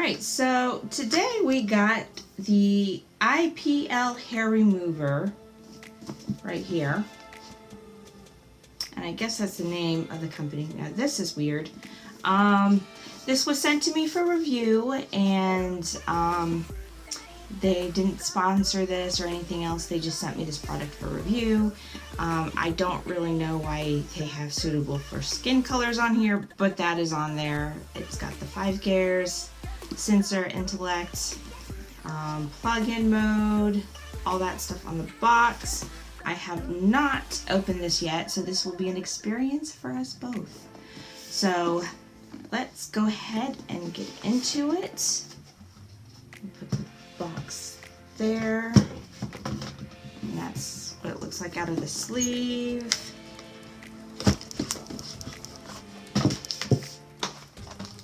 Alright, so today we got the IPL hair remover right here. And I guess that's the name of the company. Now this is weird. This was sent to me for review, and they didn't sponsor this or anything else. They just sent me this product for review. I don't really know why they have suitable for skin colors on here, but that is on there. It's got the 5 gears, sensor, intellect, plug-in mode, all that stuff on the box. I have not opened this yet, so this will be an experience for us both. So let's go ahead and get into it. Put the box there. And that's what it looks like out of the sleeve.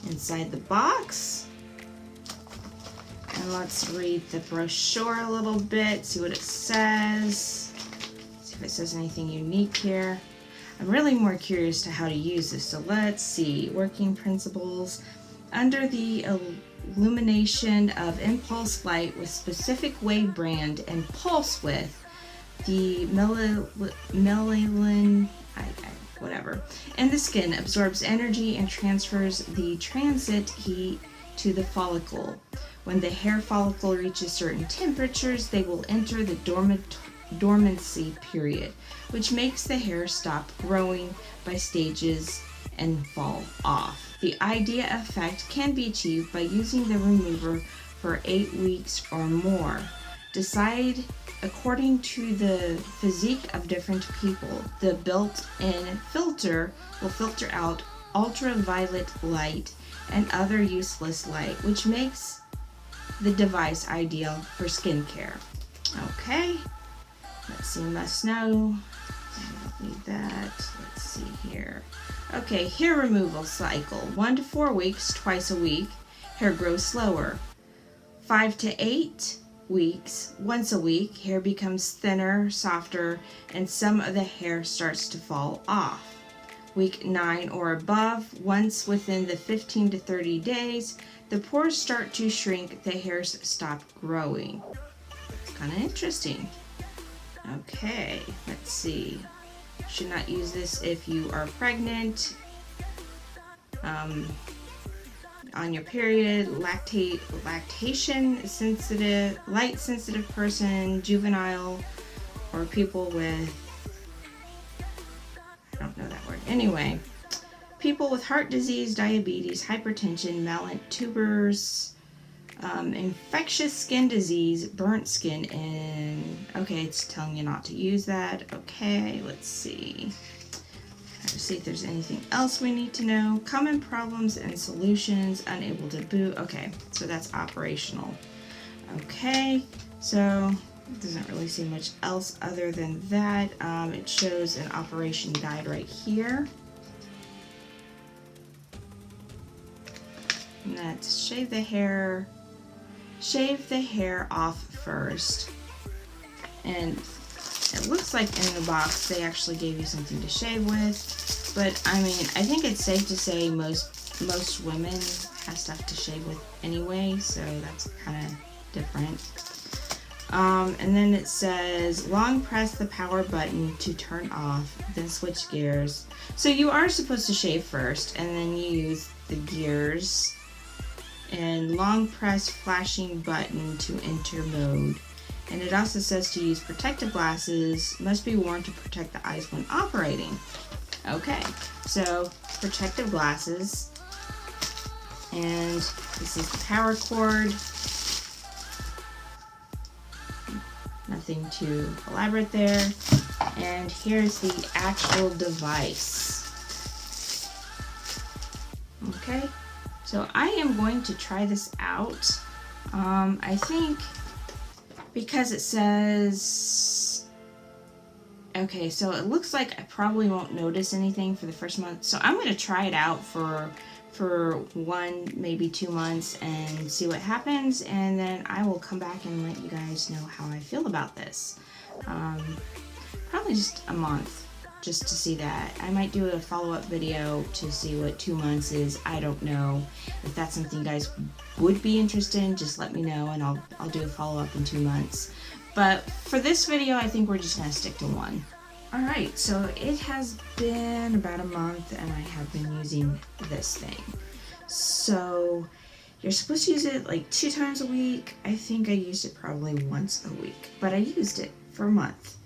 Inside the box. And let's read the brochure a little bit, see what it says. See if it says anything unique here. I'm really more curious to how to use this, so let's see. Working principles. Under the illumination of impulse light with specific wave brand and pulse width, the melanin, whatever, in the skin absorbs energy and transfers the transit heat to the follicle. When the hair follicle reaches certain temperatures, they will enter the dormancy period, which makes the hair stop growing by stages and fall off. The idea effect can be achieved by using the remover for 8 weeks or more. Decide according to the physique of different people. The built-in filter will filter out ultraviolet light and other useless light, which makes the device ideal for skincare. Okay. Let's see, must know. I don't need that. Let's see here. Okay, hair removal cycle. 1 to 4 weeks, twice a week. Hair grows slower. 5 to 8 weeks, once a week. Hair becomes thinner, softer, and some of the hair starts to fall off. Week 9 or above, once within the 15 to 30 days, the pores start to shrink, the hairs stop growing. It's kind of interesting. Okay, let's see. Should not use this if you are pregnant, on your period, lactation sensitive, light sensitive person, juvenile, or people with, I don't know that word. Anyway, people with heart disease, diabetes, hypertension, tubers, infectious skin disease, burnt skin, and okay, it's telling you not to use that. Okay, let's see. Let's see if there's anything else we need to know. Common problems and solutions, unable to boot. Okay, so that's operational. Okay, so it doesn't really say much else other than that. It shows an operation guide right here. And that's shave the hair. Shave the hair off first. And it looks like in the box they actually gave you something to shave with. But I mean, I think it's safe to say most women have stuff to shave with anyway, so that's kind of different. And then it says, long press the power button to turn off, then switch gears. So you are supposed to shave first, and then you use the gears. And long press flashing button to enter mode. And it also says to use protective glasses, must be worn to protect the eyes when operating. Okay, so protective glasses. And this is the power cord. Nothing too elaborate there. And here's the actual device. Okay. So I am going to try this out. I think because it says, okay, so it looks like I probably won't notice anything for the first month. So I'm going to try it out for 1, maybe 2 months and see what happens. And then I will come back and let you guys know how I feel about this. Probably just a month. just to see that. I might do a follow-up video to see what 2 months is. I don't know. If that's something you guys would be interested in, just let me know and I'll do a follow-up in 2 months. But for this video, I think we're just gonna stick to 1. Alright, so it has been about a month and I have been using this thing. So you're supposed to use it like 2 times a week. I think I used it probably once a week, but I used it for a month.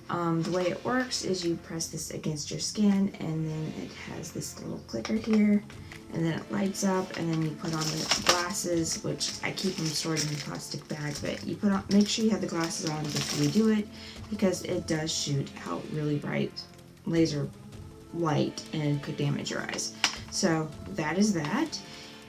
The way it works is you press this against your skin and then it has this little clicker here and then it lights up and then you put on the glasses, which I keep them stored in a plastic bag, but you put on, make sure you have the glasses on before you do it because it does shoot out really bright laser light and could damage your eyes. So that is that.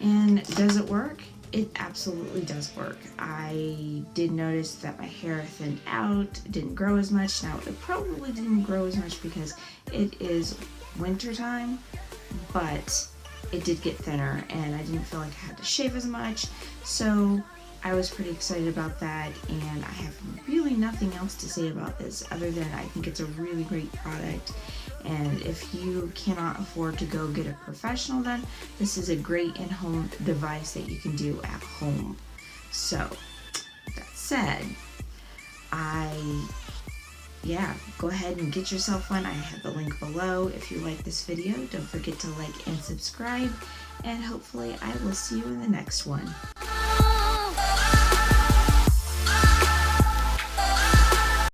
And does it work? It absolutely does work. I did notice that my hair thinned out, didn't grow as much. Now, it probably didn't grow as much because it is winter time, but it did get thinner and I didn't feel like I had to shave as much. So I was pretty excited about that, and I have really nothing else to say about this other than I think it's a really great product. And if you cannot afford to go get a professional done, this is a great in-home device that you can do at home. So, that said, go ahead and get yourself one. I have the link below. If you like this video, don't forget to like and subscribe, and hopefully I will see you in the next one.